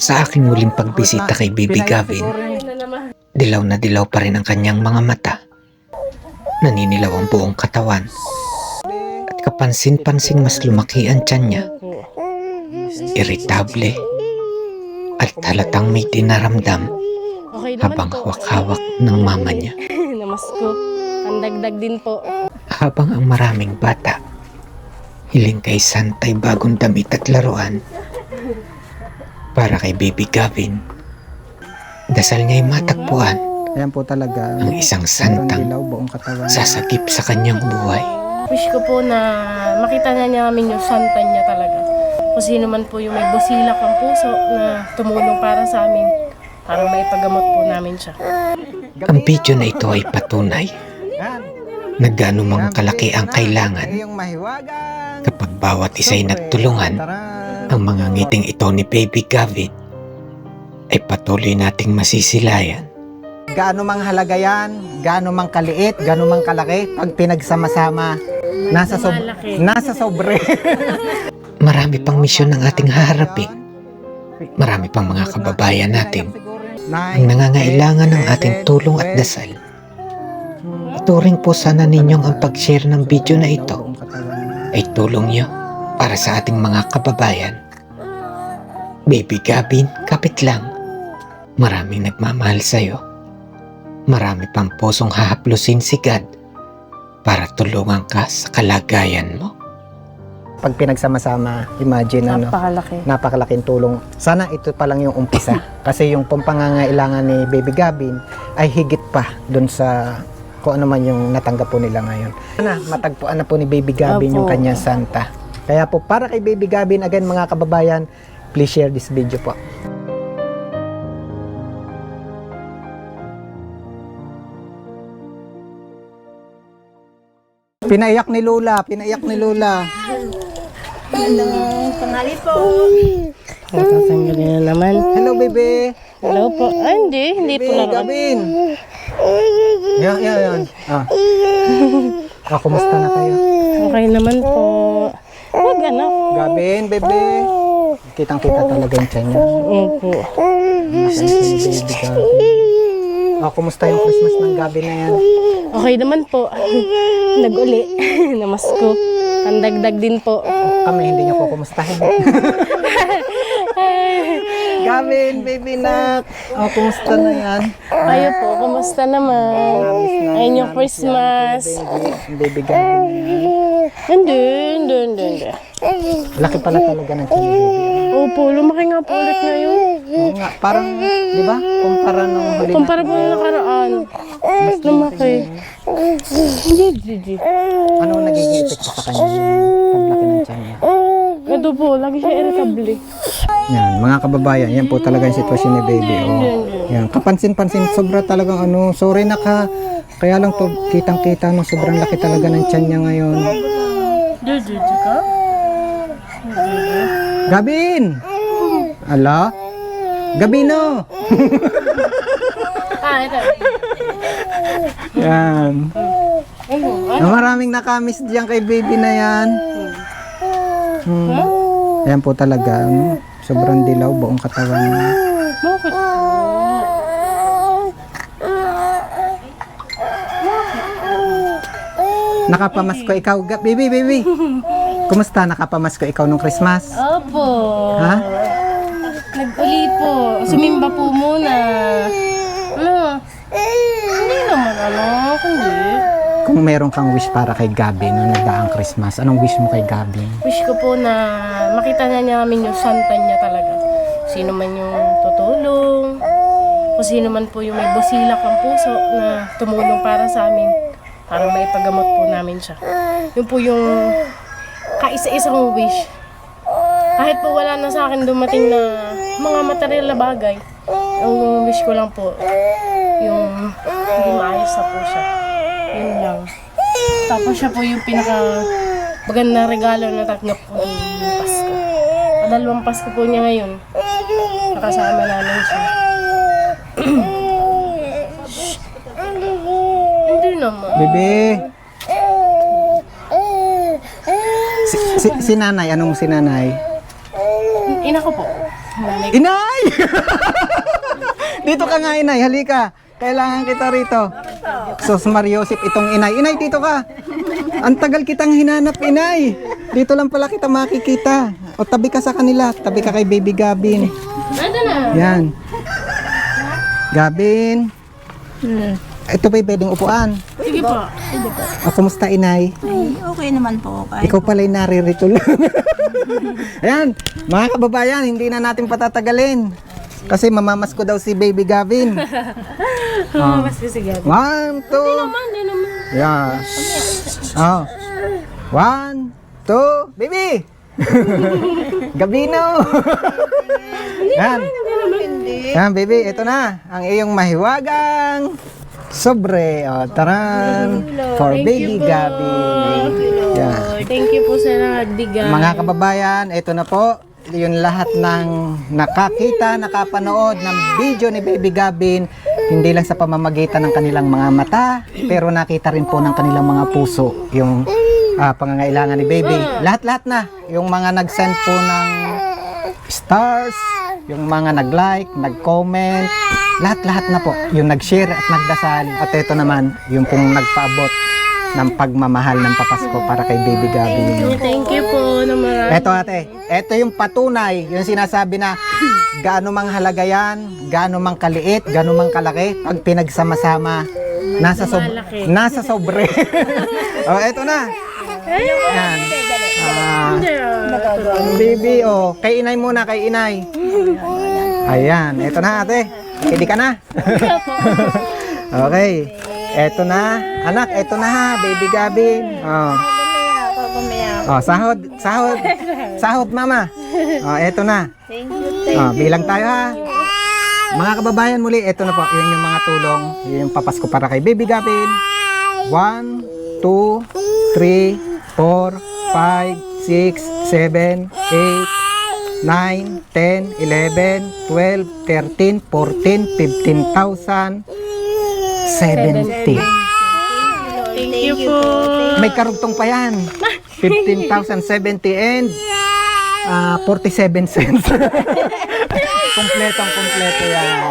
Sa aking muling pagbisita kay Baby Gavin, dilaw na dilaw pa rin ang kanyang mga mata. Naninilaw ang buong katawan. At kapansin-pansing mas lumaki ang tiyan niya. Iritable. At halatang may dinaramdam habang hawak-hawak ng mama niya. Namasko. Pandagdag din po. Habang ang maraming bata hiling kay Santay bagong damit at laruan, para kay Baby Gavin, dasal niya'y matagpuan Ayan po talaga. ang isang santang Dilaw, buong katawan. sasagip sa kanyang buhay. Wish ko po na makita na namin yung santa niya talaga. Kung sino man po yung may busilak ang puso na tumulong para sa amin, para maipagamot po namin siya. Ang video na ito ay patunay na gaano mga kalaki ang kailangan Yung mahiwagang. kapag bawat isa'y nagtulungan. Ang mga ngiting ito ni Baby Gavin ay patuloy nating masisilayan. Gaano mang halaga yan, gaano mang kaliit, gaano mang kalaki, pag pinagsama-sama, nasa sobre. Marami pang misyon ng ating haharapin. Marami pang mga kababayan natin ang nangangailangan ng ating tulong at dasal. Ituring po sana ninyong ang pag-share ng video na ito ay tulong nyo para sa ating mga kababayan. Baby Gavin, kapit lang. Maraming nagmamahal sa'yo. Marami pang pusong hahaplusin si God para tulungan ka sa kalagayan mo. Pag pinagsama-sama, imagine Napakalaki. napakalaking tulong. Sana ito pa lang yung umpisa. Kasi yung pangangailangan ni Baby Gavin ay higit pa dun sa kung ano man yung natanggap po nila ngayon. Sana matagpuan na po ni Baby Gavin yung Opo. kanyang santa. Kaya po para kay Baby Gavin, again mga kababayan, please share this video po. Pinaiyak ni Lola, pinaiyak ni Lola. Tatanggalin na naman. Hello, baby. Hello po. Ay, hindi po Baby lang. Gavin. Yan. Kumusta na kayo? Okay naman po. Huwag anak. Gavin, baby. Kitang-kita talaga yung tiyan niya. Opo. Baby Gavin. Kumusta yung Christmas ng Gavin na yan? Okay naman po. Nag-uli. Namasko. Pandagdag din po. Kami, hindi niyo po kumustahin. Gavin, baby nak. Kumusta na yan? Kayo po, kumusta naman? Ayun yung Christmas. Baby Gavin. Hindi. Laki pala talaga ng tiyan, baby. Opo, lumaki nga po ulit ngayon. Oo nga, parang, di ba? Kumpara nung huli Kumpara po yung nakaraan. Mas lumaki. Hindi. Ano nagiging epekto sa kanya yung paglaki ng tiyan niya? Ito po, lagi siya irritable. Yan, mga kababayan, yan po talaga yung sitwasyon ni baby. Yan, kapansin-pansin, sobra talagang sorry na ka. Kaya lang to, kitang-kita mo, sobrang laki talaga ng tiyan niya ngayon. Juju ka? Gavin! Ala? Gabino! Ito. Yan. Maraming nakamiss diyan kay baby na yan. Ayan po talaga, sobrang dilaw, buong katawan niya. Bakit? Nakapamasko ikaw, baby. Kumusta? Nakapamasko ikaw nung Christmas? Opo. Ha? Nag-uli po. Sumimba po muna. Hindi naman hindi. Kung meron kang wish para kay Gavin nung nagdaang Christmas, anong wish mo kay Gavin? Wish ko po na makita na namin yung santa niya talaga. Sino man yung tutulong, kung sino man po yung may busilak ang puso na tumulong para sa amin, para maipagamot po namin siya. Yun po yung kaisa-isa kong wish. Kahit po wala na sa akin dumating na mga material na bagay, ang wish ko lang po, yung hindi maayos na po siya. Yun lang. Tapos siya po yung magandang regalo na tatanggap ko ng Pasko. Padalawang Pasko po niya ngayon. Nakasama namin siya. Hindi naman. Bebe! Si nanay, anong si nanay? Ina ko po. Nanay. Inay! Dito ka nga, Inay. Halika. Kailangan kita rito. Sos Mariosip, itong Inay. Inay, dito ka. Ang tagal kitang hinanap, Inay. Dito lang pala kita makikita. O tabi ka sa kanila. Tabi ka kay Baby Gabin. Nandun na. Yan. Gabin. Ito ba'y pwedeng upuan? Sige po. O, kumusta, Inay? Ay, okay naman po. Kahit Ikaw pala'y naririto lang. Ayan, mga kababayan, hindi na natin patatagalin. Kasi mamamas ko daw si Baby Gavin. Mas sige. 1, 2. Hindi naman. Yeah. Oh. 1, 2. Baby! Gabino! Yan. Yan, baby. Ito na. Ang iyong mahiwagang sobre. O, taran. For Thank Baby you po. Gavin. Yan. Thank you po sa nagbigay. Mga kababayan, ito na po yung lahat ng nakakita, nakapanood ng video ni Baby Gabin, hindi lang sa pamamagitan ng kanilang mga mata, pero nakita rin po ng kanilang mga puso yung pangangailangan ni Baby. Lahat-lahat na, yung mga nag-send po ng stars, yung mga nag-like, nag-comment, lahat-lahat na po, yung nag-share at nagdasal, at ito naman, yung pong nagpaabot ng pagmamahal ng papasko para kay Baby Gabin. Thank you po na marami. Eto ate, eto yung patunay, yung sinasabi na gaano mang halaga yan, gaano mang kaliit, gaano mang kalaki, pag pinagsama-sama, nasa sobre. Oh, eto na. Yan. Baby, oh, kay inay muna, kay inay. Ayan, eto na ate. Hindi ka na. Okay. Eto na. Anak, eto na ha, Baby Gabin. Oh. Oh, sahod, sahod. Sahod, mama. Oh, eto na. Oh, bilang tayo ha. Mga kababayan muli, eto na po. Yun yung mga tulong. Yun yung papasko para kay Baby Gabin. 1, 2, 3, 4, 5, 6, 7, 8, 9, 10, 11, 12, 13, 14, 15,000, 70. Thank you po. May karugtong pa yan. 15,070 and 47 cents. Kompletong-kompleto yan.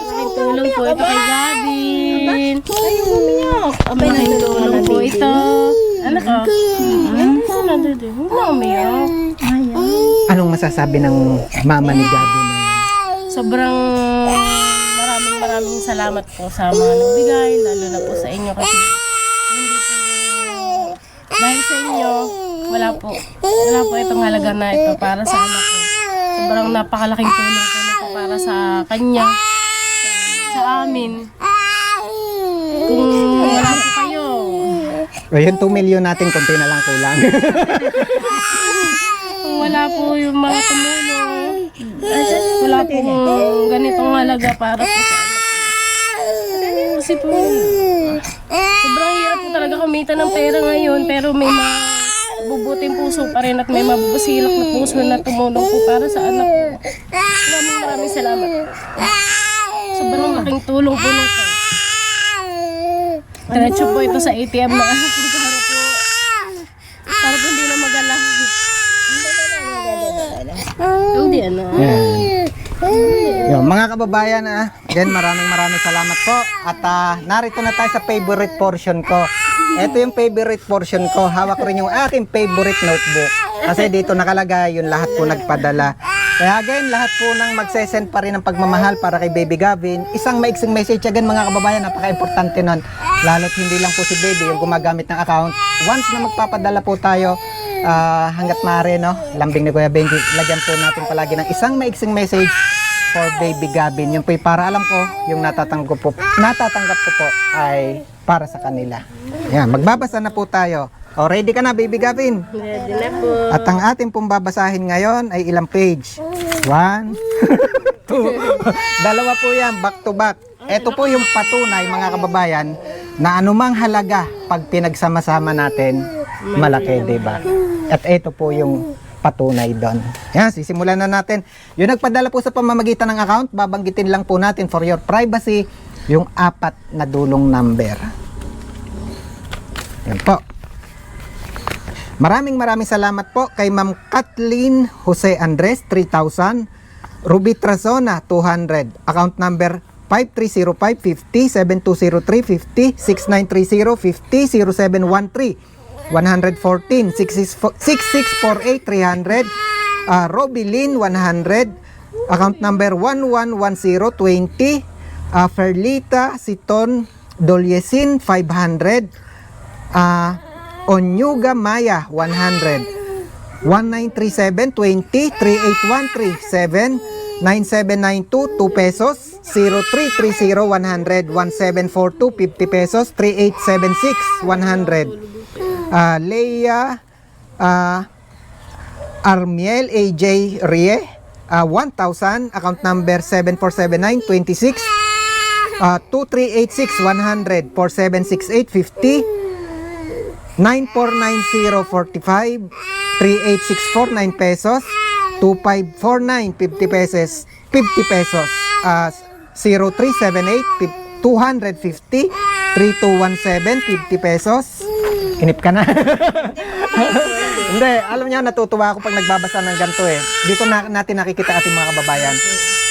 Malaking tulong po ito kay Gabin. Malaking tulong po ito. Anak ko. Huwag na umiyak. Anong masasabi ng mama ni Gabi na yan? Sobrang maraming salamat po sa mga nagbigay, lalo na po sa inyo kasi hindi po dahil sa inyo wala po itong halaga na ito para sa anak ko. Sobrang napakalaking tulong po nito para sa kanya, sa amin. Kung wala po kayo, O yung 2 million natin, konti na lang kulang. kung wala po yung mga tumulong, wala pong ganitong halaga para po sa anak. Kasi po, sobrang hirap po talaga kumita ng pera ngayon, pero may mabubuting puso pa rin at may mabubusilak na puso na tumulong po para sa anak ko. Maraming salamat. Sobrang laking tulong po nito. Diretso po ito sa ATM na ano po para po hindi na mag-alang. Hindi ano. Yung mga kababayan, again, maraming salamat po. At narito na tayo sa favorite portion ko. Ito yung favorite portion ko. Hawak ko rin yung aking favorite notebook. Kasi dito nakalagay yung lahat po nagpadala. Kaya again, lahat po nang magsesend pa rin ng pagmamahal para kay Baby Gavin. Isang maiksing message again mga kababayan, napaka-importante nun. Lalo't hindi lang po si Baby yung gumagamit ng account. Once na magpapadala po tayo, hanggat maaari, no? Lambing ni Kuya Benji, lagyan po natin palagi ng isang maiksing message for Baby Gavin. Yung po para alam ko, yung natatanggap ko po ay para sa kanila. Yan, magbabasa na po tayo. O, ready ka na, Baby Gavin? Ready na po. At ang ating pong babasahin ngayon ay ilang page? 1, 2, dalawa po yan, back to back. Ito po yung patunay, mga kababayan, na anumang halaga pag pinagsama-sama natin, malaki, diba? At ito po yung patunay doon. Yan, sisimulan na natin. Yung nagpadala po sa pamamagitan ng account, babanggitin lang po natin for your privacy, yung 4 na dulong number. Yan po. Maraming salamat po kay Ma'am Kathleen Jose Andres, 3,000. Ruby Trazona, 200. Account number 530550, 720350, 693050, 0713, 114, 6648, 300. Robilyn, 100. Account number 111020. Ferlita Siton Dolyesin, 500. Onyuga Maya, 100. 193720, 38137, 9792, 2 pesos. 0330, 100. 1742, 50 pesos. 3876, 100. Leia Armiel AJ Rie, 1,000. Account number 747926, 2386, 100. 476850, 949045, 3864, 9 pesos. 2549, 50 pesos. 50 pesos. 0378, 250, 3217, 50 pesos. Inip ka na. Hindi, alam niyo, natutuwa ako pag nagbabasa ng ganito eh. Dito natin nakikita ating mga kababayan.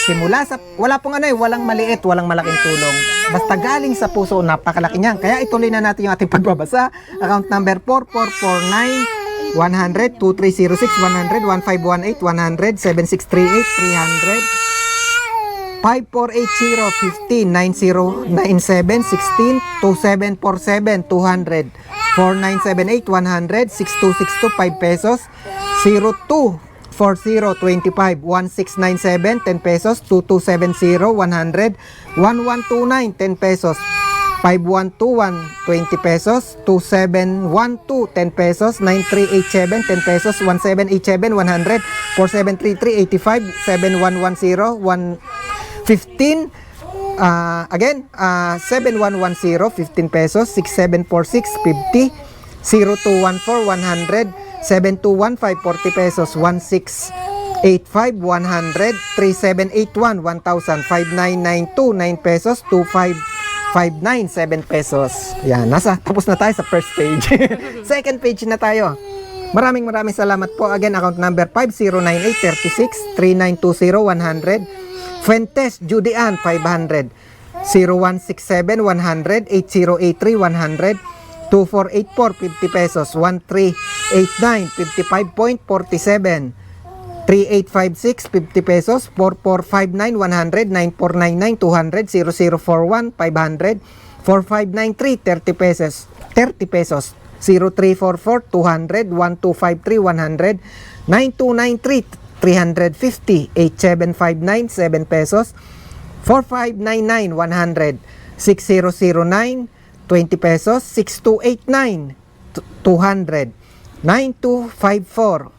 Simula sa, wala pong walang maliit, walang malaking tulong. Basta galing sa puso, napakalaki niyan. Kaya ituloy na natin yung ating pagbabasa. Account number 4449, 100, 2306, 100, 1518, 100, 7638, 300, 5480, 15, 9097, 16, 2747, 200, 4978, 100, 6262, 5 pesos, 02 4025, 1697, 10 pesos, 2270, 100, 1129, 10 pesos, 5121, 20 pesos, 2712, 10 pesos, 9387, 10 pesos, 1787, 100, 4733, 85, 7110, 115, again, 7110, 15 pesos, 6746, 50, 0214, 100, 7215, 40 pesos, 1685, 100, 3781, 1000, 5992, 9 pesos, 2559, 7 pesos. Yan, tapos na tayo sa first page. Second page na tayo. Maraming salamat po. Again, account number 509836, 3920, 100. Fuentes Judian, 500. 0167, 100, 8083, 100. 2484, 50 pesos. 1389, 55.47. 3856, 50 pesos. 4459, 100. 9499, 200. 0041, 500. 4593, 30 pesos. 30 pesos. 0344, 200. 1253, 100. 9293, 350. 8759, 7 pesos. 4599, 100. 6009, 20 pesos. 6289, 200. 9254,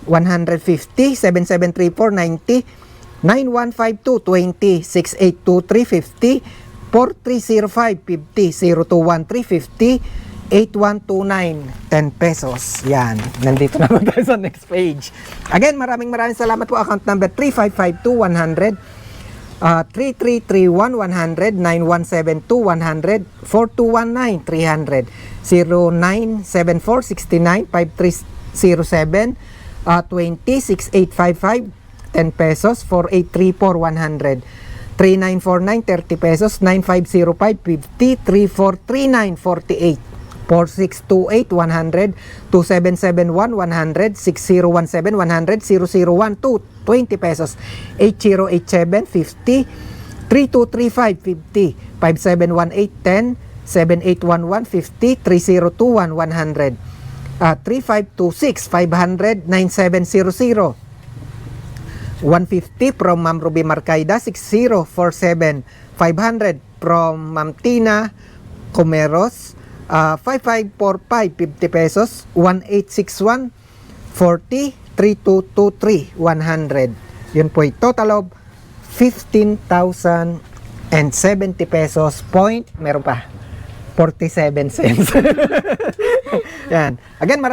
150. 7734, 90. 9152, 20. 6823, 50. 4305, 50. 0213, 50. 8129, 10 pesos. Yan, nandito naman tayo sa next page. Again, maraming salamat po. Account number 3552, 100. 3331, 100, 9172, 100, 4219, 300, 0974, 69, 5307, 20, 6855, 10 pesos, 4834, 100, 3949, 30 pesos, 9505, 50, 3439, 48, 4628, 100, 2771, 100, 6017, 100, 0012, 20 pesos, 8087, 50, 3235, 50, 5718, 10, 7811, 50, 3021, 100, 3526, 500, 9700, 150 from Ma'am Ruby Marcaida, 6047, 500 from Ma'am Tina Comeros, 5545, 50 pesos. 1861, 40, 3223, 100. Yun po yung total of 15,070 pesos point. Meron pa 47 cents. Yan. Again,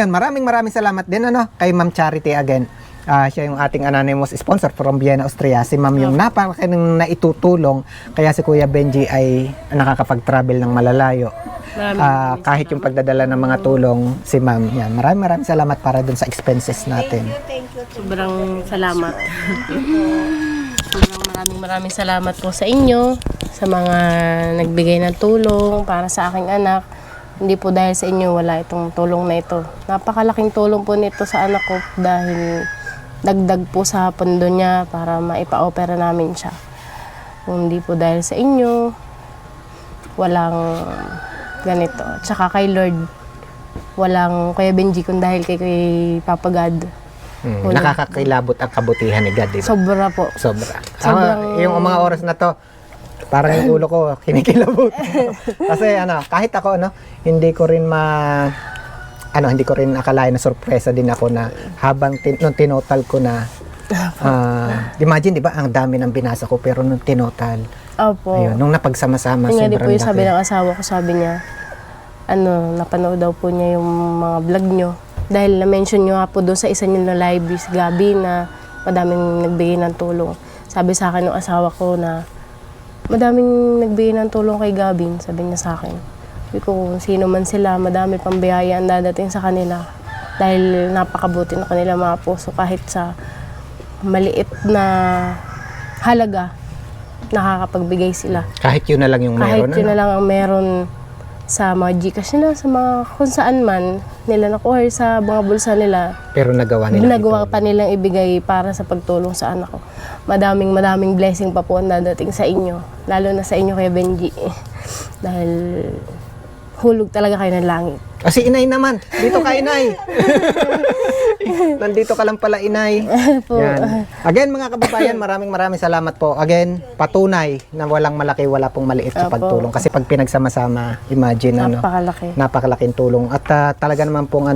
maraming salamat din kay Ma'am Charity again. Siya yung ating anonymous sponsor from Vienna, Austria. Si Ma'am yung napakakinang naitutulong. Kaya si Kuya Benji ay nakakapag-travel ng malalayo. Maraming kahit yung pagdadala ng mga tulong si ma'am. Yan, maraming salamat para dun sa expenses natin. sobrang salamat. Maraming salamat po sa inyo, sa mga nagbigay ng tulong para sa aking anak. Hindi po dahil sa inyo wala itong tulong na ito. Napakalaking tulong po nito sa anak ko dahil dagdag po sa pondo niya para maipa-opera namin siya. Kung hindi po dahil sa inyo, walang ganito. Tsaka kay Lord, walang Kuya Benji kung dahil kay Papa God. Nakakakilabot ang kabutihan ni God, diba? Sobra po. Sobra. Sobrang- Yung mga oras na to, parang yung ulo ko kinikilabot. Kasi kahit ako hindi ko rin hindi ko rin akalain na sorpresa din ako na habang nung tinotal ko na imagine 'di ba ang dami ng binasa ko pero nung tinotal Opo. ayun, nung napagsama-sama Yun nga di sobrang po yung sabi laki. ng asawa ko, sabi niya, napanood daw po niya yung mga vlog nyo. Dahil na-mention nyo nga po doon sa isa nyo na live, si Gabi, na madaming nagbigay ng tulong. Sabi sa akin ng asawa ko na madaming nagbigay ng tulong kay Gabi, sabi niya sa akin. Sabi ko, kung sino man sila, madami pang biyaya ang dadating sa kanila. Dahil napakabuti na kanila mga puso kahit sa maliit na halaga, nakakapagbigay sila. Kahit yun na lang yung Kahit meron. yun na lang ang meron sa mga Gcash nila, sa mga kung saan man nila nakuha sa mga bulsa nila, Pero nagawa nila. ginagawa pa nilang ibigay para sa pagtulong sa anak ko. Madaming blessing pa po ang dadating sa inyo, lalo na sa inyo Kuya Benji. Dahil hulog talaga kayo ng langit. Si Inay naman, dito ka Inay. Nandito ka lang pala Inay. Po. Yan. Again mga kababayan, maraming salamat po. Again, patunay na walang malaki, wala pong maliit sa Opo. pagtulong. Kasi pag pinagsama-sama, imagine Napakalaki. napakalaking tulong. At talaga naman pong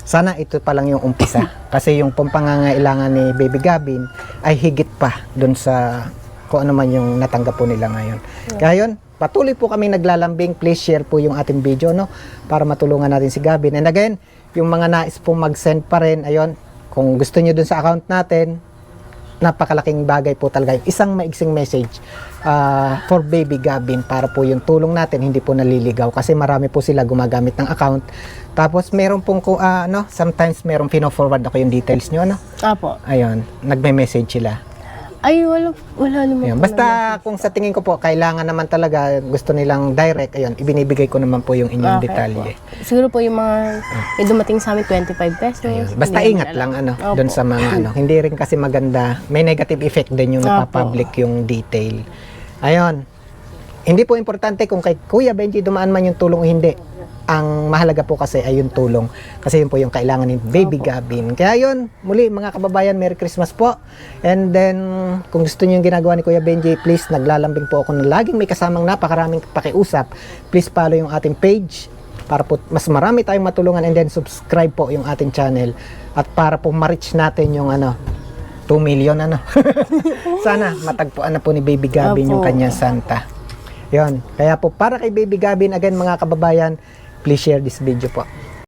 sana ito pa lang yung umpisa. Kasi yung pong pangangailangan ni Baby Gavin ay higit pa dun sa kung ano man yung natanggap po nila ngayon. Kaya yun, patuloy po kami naglalambing. Please share po yung ating video para matulungan natin si Gavin. And again, yung mga nais po mag-send pa rin, ayun, kung gusto nyo dun sa account natin, napakalaking bagay po talaga. Isang maiksing message for Baby Gavin para po yung tulong natin hindi po naliligaw kasi marami po sila gumagamit ng account. Tapos meron pong sometimes meron pino-forward ako yung details nyo, Apo. ayun, nagme-message sila. Ay, wala naman Ayun. po Basta kung sa tingin ko po, kailangan naman talaga, gusto nilang direct, ayun, ibinibigay ko naman po yung inyong Okay detalye. po. Siguro po yung mga may dumating sa amin 25 pesos. Ayun. Basta Hindi ingat namin lang alam. doon Opo. sa mga hindi rin kasi maganda, may negative effect din yung Opo. napapublic yung detail. Ayun. Hindi po importante kung kay Kuya Benji dumaan man yung tulong o hindi. Ang mahalaga po kasi ay yung tulong. Kasi yun po yung kailangan ni Baby Gavin. Kaya yun, muli mga kababayan, Merry Christmas po. And then, kung gusto niyo yung ginagawa ni Kuya Benji, please, naglalambing po ako na laging may kasamang napakaraming pakiusap. Please follow yung ating page para po mas marami tayong matulungan, and then subscribe po yung ating channel. At para po ma-reach natin yung 2 million Sana matagpuan na po ni Baby Gavin yung Opo. kanyang Santa. Yun. Kaya po para kay Baby Gavin, again mga kababayan, please share this video po.